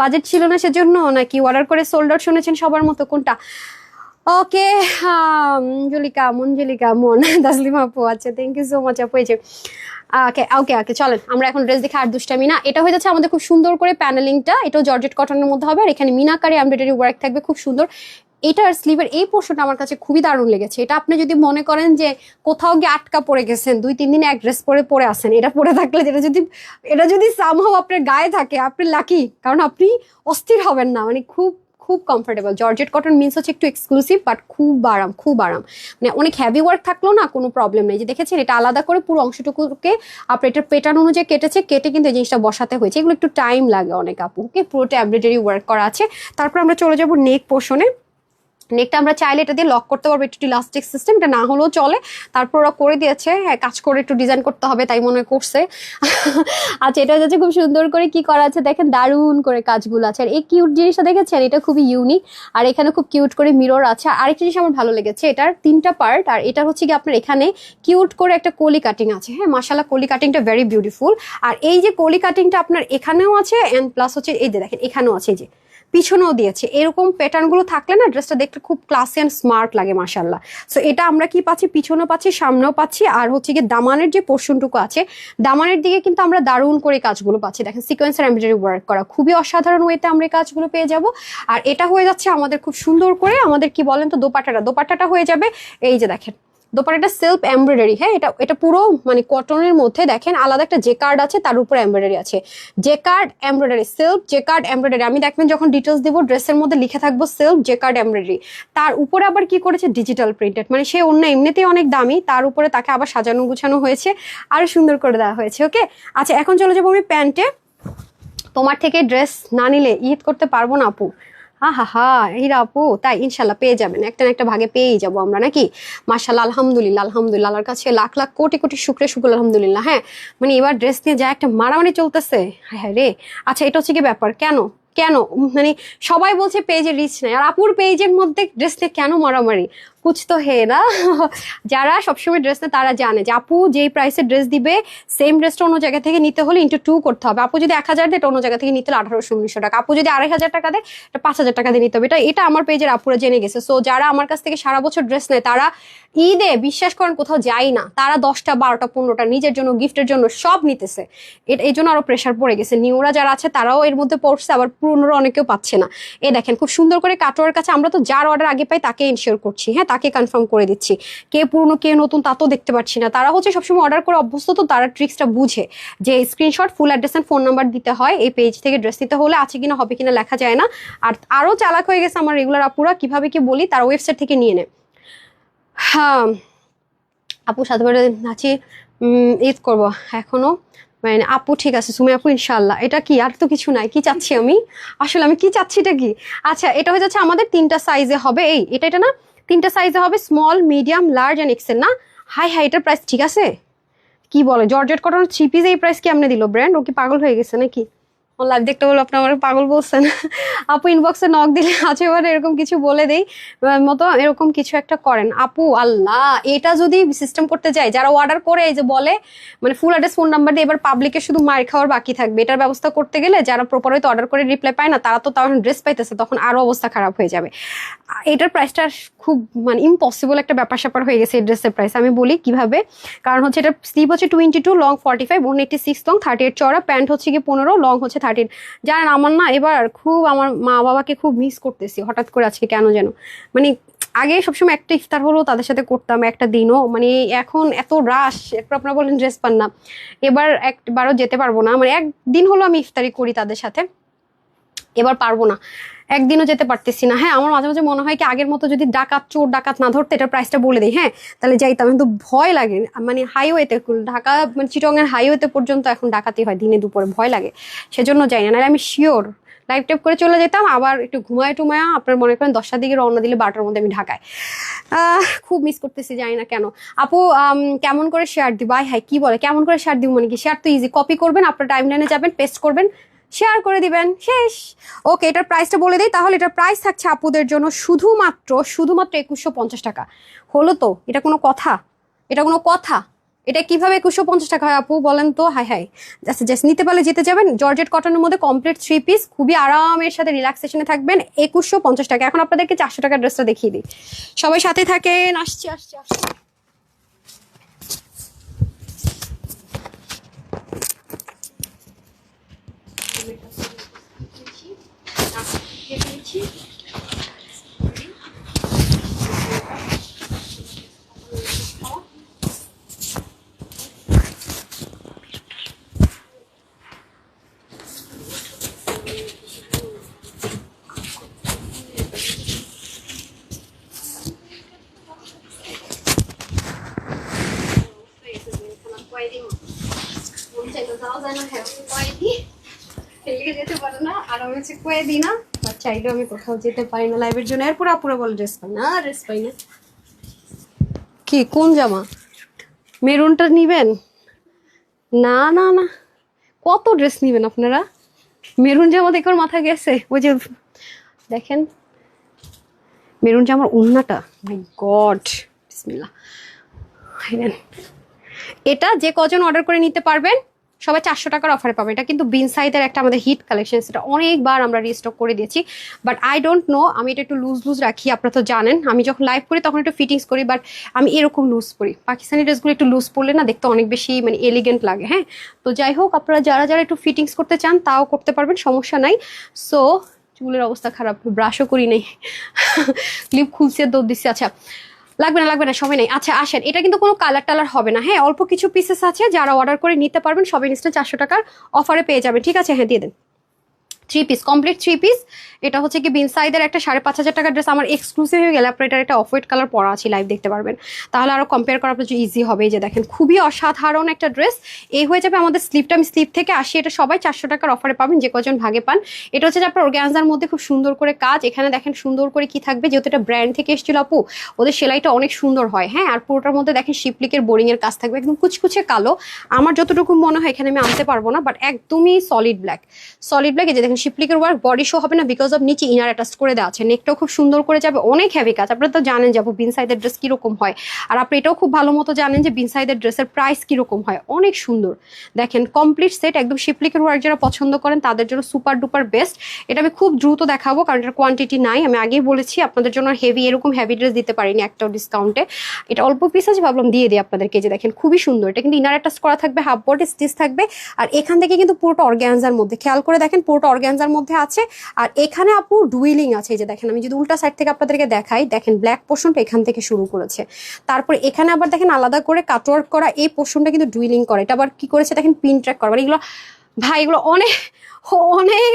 বাজেট ছিল না সেজন্য, নাকি অর্ডার করে সোল্ড আউট শুনেছেন সবার মতো? কোনটা? ওকে, মঞ্জলিকা মঞ্জলিকা মন তাসলিমা আপু, আচ্ছা থ্যাংক ইউ সো মাচ আপু। এই যে ওকে ওকে ওকে, চলেন আমরা এখন ড্রেস দেখে আর দুষ্টামি না। এটা হয়ে যাচ্ছে আমাদের খুব সুন্দর করে প্যানেলিংটা, এটাও জর্জেট কটনের মধ্যে হবে, আর এখানে মিনাকারি এমব্রয়ডারি ওয়ার্ক থাকবে খুব সুন্দর। এটার স্লিভের এই পোর্শনটা আমার কাছে খুবই দারুণ লেগেছে। এটা আপনি যদি মনে করেন যে কোথাও গিয়ে আটকা পড়ে গেছেন, 2-3 দিন এক ড্রেস পরে আসেন, এটা পরে থাকলে এটা যদি সামহাও আপনার গায়ে থাকে, আপনি লাকি, কারণ আপনি অস্থির হবেন না, মানে খুব খুব কমফোর্টেবল। জর্জেট কটন মিন্স হচ্ছে একটু এক্সক্লুসিভ, বাট খুব আরাম, খুব আরাম, মানে অনেক হেভি ওয়ার্ক থাকলেও না কোনো প্রবলেম নেই। যে দেখেছেন এটা আলাদা করে পুরো অংশটুকুকে আপনার এটার প্যাটার্ন অনুযায়ী কেটে কিন্তু এই জিনিসটা বসাতে হয়েছে। এগুলো একটু টাইম লাগে অনেক আপুকে, পুরোটা এমব্রয়ডারি ওয়ার্ক করা আছে। তারপর আমরা চলে যাবো নেক পোর্শনে। নেকটা আমরা চাইলে এটা দিয়ে লক করতে পারবো, একটু ইলাস্টিক সিস্টেম, এটা না হলেও চলে। তারপর ওরা করে দিয়েছে, হ্যাঁ কাজ করে একটু ডিজাইন করতে হবে তাই মনে করছে। আচ্ছা, এটা হচ্ছে খুব সুন্দর করে কি করা আছে দেখেন, দারুণ করে কাজগুলো আছে। আর এই কিউট জিনিসটা দেখেছেন, এটা খুবই ইউনিক। আর এখানে খুব কিউট করে মিরর আছে। আর আরেকটা জিনিস আমার ভালো লেগেছে, এটার 3টা পার্ট, আর এটা হচ্ছে কি আপনার এখানে কিউট করে একটা কলি কাটিং আছে। হ্যাঁ মাশাআল্লাহ, কলি কাটিংটা ভেরি বিউটিফুল। আর এই যে কলি কাটিংটা আপনার এখানেও আছে, এন্ড প্লাস হচ্ছে এই যে দেখেন এখানেও আছে, এই যে পিছনেও দিয়েছে। এরকম প্যাটার্ন গুলো থাকলে না ড্রেসটা দেখতে খুব ক্লাসি অ্যান্ড স্মার্ট লাগে মাশাআল্লাহ। সো এটা আমরা কি পাচ্ছি, পিছনেও পাচ্ছি, সামনেও পাচ্ছি। আর হচ্ছে গিয়ে দামানের যে পোর্শনটুকু আছে, দামানের দিকে কিন্তু আমরা দারুণ করে কাজগুলো পাচ্ছি। দেখেন সিকোয়েন্সার এমব্রয়ডারি ওয়ার্ক করা, খুবই অসাধারণ ওয়েতে আমরা এই কাজগুলো পেয়ে যাব। আর এটা হয়ে যাচ্ছে আমাদের খুব সুন্দর করে, আমাদের কি বলেন তো, দোপাট্টাটা হয়ে যাবে এই যে দেখেন, দোপাট্টাটা সেলফ এমব্রয়ডারি। হ্যাঁ, এটা পুরো মানে কটনের মধ্যে দেখেন আলাদা একটা জে কার্ড আছে, তার উপরে এমব্রয়ডারি আছে, J card embroidery, self J card embroidery. আমি দেখবেন যখন ডিটেলস দিব ড্রেসের মধ্যে লিখে থাকবো সেলফ জে কার্ড এমব্রয়ডারি। তার উপরে আবার কি করেছে, ডিজিটাল প্রিন্টেড, মানে সে অন্য এমনিতেই অনেক দামি, তার উপরে তাকে আবার সাজানো গুছানো হয়েছে, আরো সুন্দর করে দেওয়া হয়েছে। ওকে, আচ্ছা এখন চলে যাবো আমি প্যান্টে। তোমার থেকে ড্রেস না নিলে ঈদ করতে পারবো না আপু। হা হীরা আপু, তাই ইনশাল্লাহ পেয়ে যাবেন, একটা না একটা ভাগে পেয়েই যাবো আমরা, নাকি? মাশাল্লাহ, আলহামদুলিল্লাহ আলহামদুলিল্লাহ, আল্লাহর কাছে লাখ লাখ কোটি কোটি শুক্র আলহামদুলিল্লাহ। হ্যাঁ, মানে এবার ড্রেস নিয়ে যা একটা মারামারি চলতেছে, হ্যাঁ রে। আচ্ছা, এটা হচ্ছে কি ব্যাপার, কেন কেন মানে সবাই বলছে পেজে রিচ নেই, আর আপুর পেজের মধ্যে ড্রেস নিয়ে কেন মারামারি? কুছ তো হে না। যারা সবসময় ড্রেস নেয় তারা জানে যে আপু যেই প্রাইসে ড্রেস দিবে, সেম ড্রেসটা অন্য জায়গা থেকে নিতে হলে *2 করতে হবে। আপু যদি 1000 দেয়, এটা অন্য জায়গা থেকে নিতে হলে 1800-1900 টাকা। আপু যদি 2500 টাকা দেয়, এটা 5000 টাকা দিয়ে নিতে হবে। এটা আমার পেজের আপুরা জেনে গেছে। সো যারা আমার কাছ থেকে সারা বছর ড্রেস নেয়, তারা ঈদে বিশ্বাস করেন কোথাও যায় না, তারা 10টা 12টা 15টা নিজের জন্য, গিফটের জন্য সব নিতেছে। এই জন্য আরো প্রেশার পড়ে গেছে। নিউরা যারা আছে তারাও এর মধ্যে পড়ছে, আবার পুরনোরা অনেকেও পাচ্ছে না। দেখেন খুব সুন্দর করে কাটোয়ার কাছে আমরা তো যার অর্ডার আগে পাই তাকে ইনশিওর করছি, হ্যাঁ তাকে কনফার্ম করে দিচ্ছি। কে পুরনো কে নতুন তা তো দেখতে পাচ্ছি না। তারা হচ্ছে সবসময় অর্ডার করে অভ্যস্ত, তো তারা ট্রিক্সটা বুঝে যে screenshot, full address and phone number দিতে হয়। এই পেজ থেকে ড্রেস নিতে হলে আছে কিনা হবে কিনা লেখা যায় না। আর আরো চালাক হয়ে গেছে আমার রেগুলার আপুরা, কিভাবে কি বলি, তারা ওয়েবসাইট থেকে নিয়ে নেয়। হ্যাঁ আপু, সাথে নাচি ঈদ করবো এখনো, মানে আপু ঠিক আছে, সুমি আপু ইনশাল্লাহ। এটা কি, আর তো কিছু নাই, কি চাচ্ছি আমি আসলে, আমি কি চাচ্ছি এটা কি? আচ্ছা, এটা হয়ে যাচ্ছে আমাদের 3টা সাইজে হবে। এটা না 3টা সাইজে হবে, small, medium, large and XL না? হাই এটার প্রাইস ঠিক আছে? কি বলে, জর্জেট কটন 3 পিস এই প্রাইস কেমনে দিল ব্র্যান্ড? ও কি পাগল হয়ে গেছে নাকি? লাইভ দেখতে বলে আপনি আমার পাগল বলছেন। আপু ইনবক্সে নক দিলে আছে এবার এরকম কিছু বলে দেই মতো এরকম কিছু একটা করেন আপু। আল্লাহ, এটা যদি সিস্টেম করতে যাই, যারা অর্ডার করে এই যে বলে মানে ফুল অ্যাড্রেস ফোন নাম্বার দিয়ে, এবার পাবলিকে শুধু মার খাওয়ার বাকি থাকবে। এটার ব্যবস্থা করতে গেলে যারা প্রপার হয়তো অর্ডার করে রিপ্লাই পায় না, তারা তো তখন ড্রেস পাইতেছে, তখন আরো অবস্থা খারাপ হয়ে যাবে। এটার প্রাইসটা খুব মানে ইম্পসিবল একটা ব্যাপার স্যাপার হয়ে গেছে এই ড্রেসের প্রাইস। আমি বলি কিভাবে, কারণ হচ্ছে এটা স্লিভ হচ্ছে 22, লং 45, 186 লং, 38 চওড়া, প্যান্ট হচ্ছে কি 15, লং হচ্ছে 13। জানেন আমার না এবার খুব আমার মা বাবাকে খুব মিস করতেছি হঠাৎ করে আজকে কেন যেন। মানে আগে সবসময় একটা ইফতার হলো তাদের সাথে করতাম একটা দিনও, মানে এখন এত রাশ, এরপর আপনারা বলেন ড্রেস পান না, এবার একবারও যেতে পারবো না। মানে একদিন হলো আমি ইফতারি করি তাদের সাথে, এবার পারবো না, একদিনও যেতে পারতেছি না। হ্যাঁ, আমার মাঝে মাঝে মনে হয় কি আগের মতো যদি ডাকাত চোর ডাকাত না ধরতে, এটার প্রাইসটা বলে দেয়, হ্যাঁ তাহলে যাইতাম, কিন্তু ভয় লাগে। মানে হাইওয়েতে ঢাকা মানে চিটংয়ের হাইওয়েতে পর্যন্ত এখন ডাকাতি হয় দিনে দুপুরে, ভয় লাগে, সেজন্য যাই না। নাহলে আমি শিওর লাইভ টেপ করে চলে যেতাম, আবার একটু ঘুমায় টুমায়া আপনার মনে করেন 10টার দিকে রওনা দিলে 12টার মধ্যে আমি ঢাকায়। খুব মিস করতেছি, জানি না কেন। আপু কেমন করে শেয়ার দিব? হাই কি বলে কেমন করে শেয়ার দিব? মানে কি শেয়ার তো ইজি, কপি করবেন, আপনার টাইম লাইনে যাবেন, পেস্ট করবেন, শেয়ার করে দিবেন, শেষ। ওকে, এটার প্রাইসটা বলে দিই তাহলে। এটার প্রাইস থাকছে আপুদের জন্য শুধুমাত্র 2150 টাকা। হলো তো? এটা কোনো কথা? এটা কোনো কথা? এটা কিভাবে 2150 টাকা হয় আপু বলেন তো? হাই হাই, আচ্ছা জাস্ট নিতে পারলে জিতে যাবেন। জর্জেট কটনের মধ্যে কমপ্লিট 3 পিস, খুবই আরামের সাথে রিল্যাক্সেশনে থাকবেন, 2150 টাকা। এখন আপনাদেরকে 400 টাকার ড্রেসটা দেখিয়ে দিই, সবাই সাথে থাকেন। আসছি আসছি আসছি। যেতে পারে না আর আমি হচ্ছে কয়ে দিই না, বাট চাইলেও আমি কোথাও যেতে পারি না লাইভের জন্য। এরপর আপুরা বলে ড্রেস পাই না, ড্রেস পাই না। কি কোন জামা? মেরুনটা নিবেন? না না না, কত ড্রেস নিবেন আপনারা? মেরুন জামা দেখে মাথা গেছে। ওই যে দেখেন মেরুন জামার ওড়নাটা, মাই গড, বিসমিল্লাহ। এটা যে কজন অর্ডার করে নিতে পারবেন সবাই 400 টাকার অফারে পাবেন। এটা কিন্তু বিনসাইদের একটা আমাদের হিট কালেকশন, সেটা অনেকবার আমরা রিস্টক করে দিয়েছি, বাট আই ডোন্ট নো, আমি এটা একটু লুজ লুজ রাখি। আপনারা তো জানেন আমি যখন লাইভ করি তখন একটু ফিটিংস করি, বাট আমি এরকম লুজ পরি। পাকিস্তানি ড্রেসগুলো একটু লুজ পরলে না দেখতে অনেক বেশি মানে এলিগেন্ট লাগে। হ্যাঁ, তো যাই হোক, আপনারা যারা যারা একটু ফিটিংস করতে চান তাও করতে পারবেন, সমস্যা নাই। সো চুলের অবস্থা খারাপ, ব্রাশও করি নেই, ক্লিপ খুলছি আর দৌড় দিচ্ছি। আচ্ছা লাগবে না লাগবে না, সময় নেই। আচ্ছা আসেন, এটা কিন্তু কোনো কালার টালার হবে না। হ্যাঁ, অল্প কিছু পিসেস আছে, যারা অর্ডার করে নিতে পারবেন সবাই ইনস্ট্যান্ট 400 টাকার অফারে পেয়ে যাবেন। ঠিক আছে, হ্যাঁ দিয়ে দেন। 3 পিস, কমপ্লিট 3 পিস। এটা হচ্ছে কি বিনসাইদের একটা 5,500 টাকার ড্রেস, আমার এক্সক্লুসিভ হয়ে গেলে আপনার এটা একটা অফ হোয়াইট কালার পরা আছে, লাইভ দেখতে পারবেন, তাহলে আরো কম্পেয়ার করা আপনার ইজি হবে। এই যে দেখেন খুবই অসাধারণ একটা ড্রেস। এই হয়ে যাবে আমাদের স্লিপটা, আমি স্লিপ থেকে আসি। এটা সবাই 400 টাকার অফারে পাবেন যে কজন ভাগে পান। এটা হচ্ছে যে আপনার অর্গানজার মধ্যে খুব সুন্দর করে কাজ, এখানে দেখেন সুন্দর করে কি থাকবে, যেহেতু এটা ব্র্যান্ড থেকে এসেছিল আপু, ওদের সেলাইটা অনেক সুন্দর হয়। হ্যাঁ, আর পুরোটার মধ্যে দেখেন শিপলিকের বোরিং এর কাজ থাকবে, একদম কুচকুচে কালো। আমার যতটুকু মনে হয় এখানে আমি আনতে পারবো না, বাট একদমই সলিড ব্ল্যাক, সলিড ব্ল্যাক। এই যে দেখেন শিপলিকের ওয়ার্ক, বডি শো হবে না বিকজ অফ নিচে ইনার অ্যাটাচ করে দেওয়া আছে। নেকটাও খুব সুন্দর করে যাবে, অনেক হেভি কাজ। আপনারা তো জানেন যাবো বিনসাইদের ড্রেস কিরকম হয়, আর আপনি এটাও খুব ভালো মতো জানেন যে বিনসাইদের ড্রেসের প্রাইস কিরকম হয়, অনেক সুন্দর। দেখেন কমপ্লিট সেট, একদম শিপলিকের ওয়ার্ক যারা পছন্দ করেন তাদের জন্য সুপার ডুপার বেস্ট। এটা আমি খুব দ্রুত দেখাবো কারণ এটার কোয়ান্টিটি নাই, আমি আগেই বলেছি আপনাদের জন্য হেভি, এরকম হেভি ড্রেস দিতে পারিনি একটাও ডিসকাউন্টে। এটা অল্প পিস আছে, ভাবলাম দিয়ে দিই আপনাদেরকে। যে দেখেন খুবই সুন্দর, এটা কিন্তু ইনার অ্যাটাচ করা থাকবে, হাফ বডি স্টিচ থাকবে, আর এখান থেকে কিন্তু পুরোটা অর্গানজার মধ্যে, খেয়াল করে দেখেন পুরোটা অর্গানজার মধ্যে আছে। আর এখানে আপু ডুইলিং আছে, এই যে দেখেন আমি যদি উল্টা সাইড থেকে আপনাদেরকে দেখাই, দেখেন ব্ল্যাক পোর্শনটা এখান থেকে শুরু করেছে, তারপরে এখানে আবার দেখেন আলাদা করে কাটওয়ার্ক করা, এই পোর্শনটা কিন্তু ডুইলিং করে। এটা আবার কি করেছে দেখেন পিন ট্র্যাক করা, মানে এগুলো ভাই এগুলো অনেক অনেক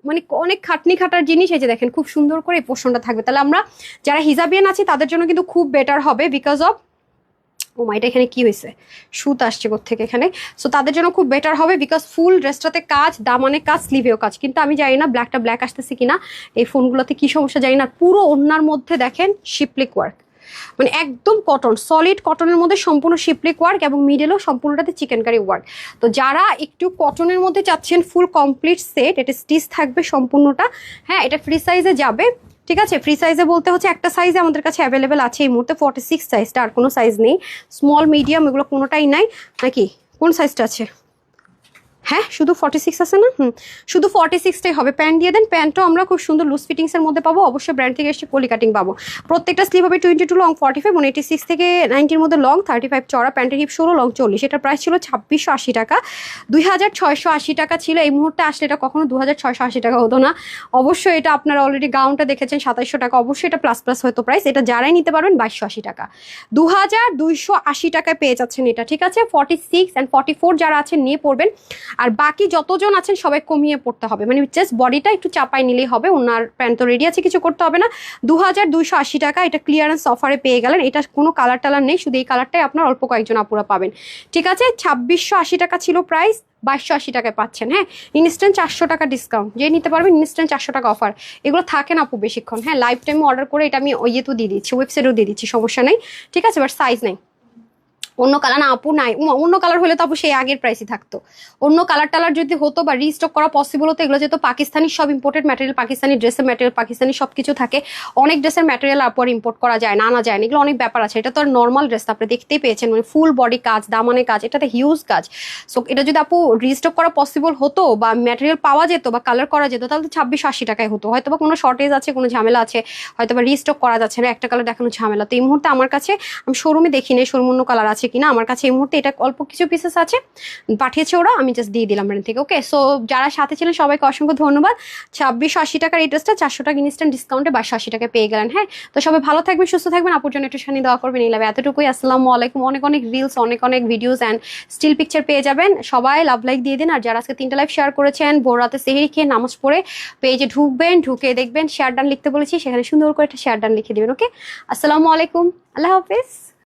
মানে অনেক খাটনি খাটার জিনিস। এই যে দেখেন খুব সুন্দর করে এই পোর্শনটা থাকবে, তাহলে আমরা যারা হিজাবিয়ান আছি তাদের জন্য কিন্তু খুব বেটার হবে বিকজ অফ ও মাইটা এখানে কি হয়েছে, সুত আসছে কোত্থেকে এখানে। সো তাদের জন্য খুব বেটার হবে বিকজ ফুল ড্রেসটাতে কাজ, দামানে কাজ, স্লিভেও কাজ। কিন্তু আমি জানি না ব্ল্যাকটা ব্ল্যাক আসতেছে কিনা, এই ফোনগুলোতে কি সমস্যা জানি না। পুরো ওড়নার মধ্যে দেখেন শিপলিক ওয়ার্ক, মানে একদম কটন, সলিড কটনের মধ্যে সম্পূর্ণ শিপলিক ওয়ার্ক এবং মিডেলও সম্পূর্ণটাতে চিকেনকারি ওয়ার্ক। তো যারা একটু কটনের মধ্যে চাচ্ছেন ফুল কমপ্লিট সেট, এটা স্টিচ থাকবে সম্পূর্ণটা। হ্যাঁ, এটা ফ্রি সাইজে যাবে, ঠিক আছে। ফ্রি সাইজে বলতে হচ্ছে একটা সাইজে আমাদের কাছে অ্যাভেলেবেল আছে এই মুহূর্তে 46 সাইজটা, আর কোনো সাইজ নেই। স্মল মিডিয়াম এগুলো কোনোটাই নাই নাকি? কোন সাইজটা আছে? হ্যাঁ, শুধু 46 আছে না? শুধু 46টাই হবে। প্যান্ট দিয়ে দেন, প্যান্টও আমরা খুব সুন্দর লুজ ফিটিংসের মধ্যে পাবো, অবশ্যই ব্র্যান্ড থেকে এসে কলি কাটিং পাবো। প্রত্যেকটা স্লিভ হবে 22 লং 45, মানে 86 থেকে 90-র মধ্যে লং, 35 চড়া, প্যান্টের হিপ 16, লং 40। এটার প্রাইস ছিল 2680 টাকা, 2680 টাকা ছিল। এই মুহূর্তে আসলে এটা কখনো 2680 টাকা হতো না। অবশ্যই এটা আপনারা অলরেডি গাউনটা দেখেছেন 2700 টাকা, অবশ্যই এটা প্লাস প্লাস হয়তো প্রাইস। এটা যারাই নিতে পারবেন 2280 টাকা, 2280 টাকায় পেয়ে যাচ্ছেন এটা, ঠিক আছে। 46 অ্যান্ড 44 যারা আছেন নিয়ে পড়বেন, আর বাকি যতজন আছেন সবাই কমিয়ে পড়তে হবে, মানে জাস্ট বডিটা একটু চাপাই নিলেই হবে। ওনার প্যান্ট তো রেডি আছে, কিছু করতে হবে না। 2280 টাকা এটা ক্লিয়ারেন্স অফারে পেয়ে গেলেন। এটা কোনো কালার টালার নেই, শুধু এই কালারটাই আপনার অল্প কয়েকজন আপুরা পাবেন, ঠিক আছে। 2680 টাকা ছিল প্রাইস, 2280 টাকায় পাচ্ছেন। হ্যাঁ, ইনস্ট্যান্ট 400 টাকা ডিসকাউন্ট, যে নিতে পারবেন ইনস্ট্যান্ট 400 টাকা অফার। এগুলো থাকে না আপু বেশিক্ষণ। হ্যাঁ, লাইফ টাইমে অর্ডার করে এটা আমি ইয়েতেও দিয়ে দিচ্ছি, ওয়েবসাইটেও দিয়ে দিচ্ছি, সমস্যা নেই, ঠিক আছে। বাট সাইজ নেই, অন্য কালার না আপু নাই। অন্য কালার হলে তো আপু সেই আগের প্রাইসই থাকতো। অন্য কালার টালার যদি হতো বা রিস্টক করা পসিবল হতো, এগুলো যেহেতু পাকিস্তানি সব ইম্পোর্টেড ম্যাটেরিয়াল, পাকিস্তানি ড্রেসের ম্যাটেরিয়াল, পাকিস্তানি সব কিছু থাকে। অনেক ড্রেসের ম্যাটেরিয়াল আপর ইম্পোর্ট করা যায় না, আনা যায় না, এগুলো অনেক ব্যাপার আছে। এটা তো আর নর্মাল ড্রেস আপনি দেখতেই পেয়েছেন, মানে ফুল বডি কাজ, দামানে কাজ, এটাতে হিউজ কাজ। সো এটা যদি আপু রিস্টক করা পসিবল হতো বা ম্যাটেরিয়াল পাওয়া যেত বা কালার করা যেত, তাহলে তো 2680 টাকায় হতো। হয়তো বা কোনো শর্টেজ আছে, কোনো ঝামেলা আছে, হয়তো বা রিস্টক করা যাচ্ছে না, একটা কালার দেখানো ঝামেলা। তো এই মুহূর্তে আমার কাছে, আমি শোরুমে দেখি নেই শোরুম অন্য কালার আছে কিনা, আমার কাছে এই মুহূর্তে এটা অল্প কিছু পিসেস আছে, পাঠিয়েছে ওরা, আমি জাস্ট দিয়ে দিলাম ব্র্যান্ড থেকে। ওকে, সো যারা সাথে ছিলেন সবাইকে অসংখ্য ধন্যবাদ। 2680 টাকার এই ড্রেসটা 400 টাকা ইনস্ট্যান্ট ডিসকাউন্টে 2280 টাকায় পেয়ে গেলেন। হ্যাঁ, তো সবাই ভালো থাকবেন, সুস্থ থাকবেন, আপুর জন্য একটু শানি দেওয়া করবেন, এই লাভ এতটুকুই। আসসালামু আলাইকুম। অনেক অনেক রিলস, অনেক অনেক ভিডিওস অ্যান্ড স্টিল পিকচার পেয়ে যাবেন। সবাই লাভ লাইক দিয়ে দিন। আর যারা আজকে 3টা লাইভ শেয়ার করেছেন, ভোর রাতে সেহরি খেয়ে নামাজ পড়ে পেজে ঢুকবেন, ঢুকে দেখবেন শেয়ার ডান লিখতে বলেছি, সেখানে সুন্দর করে একটা শেয়ার ডান লিখে দেবেন। ওকে, আসসালামু আলাইকুম, আল্লাহ হাফিজ।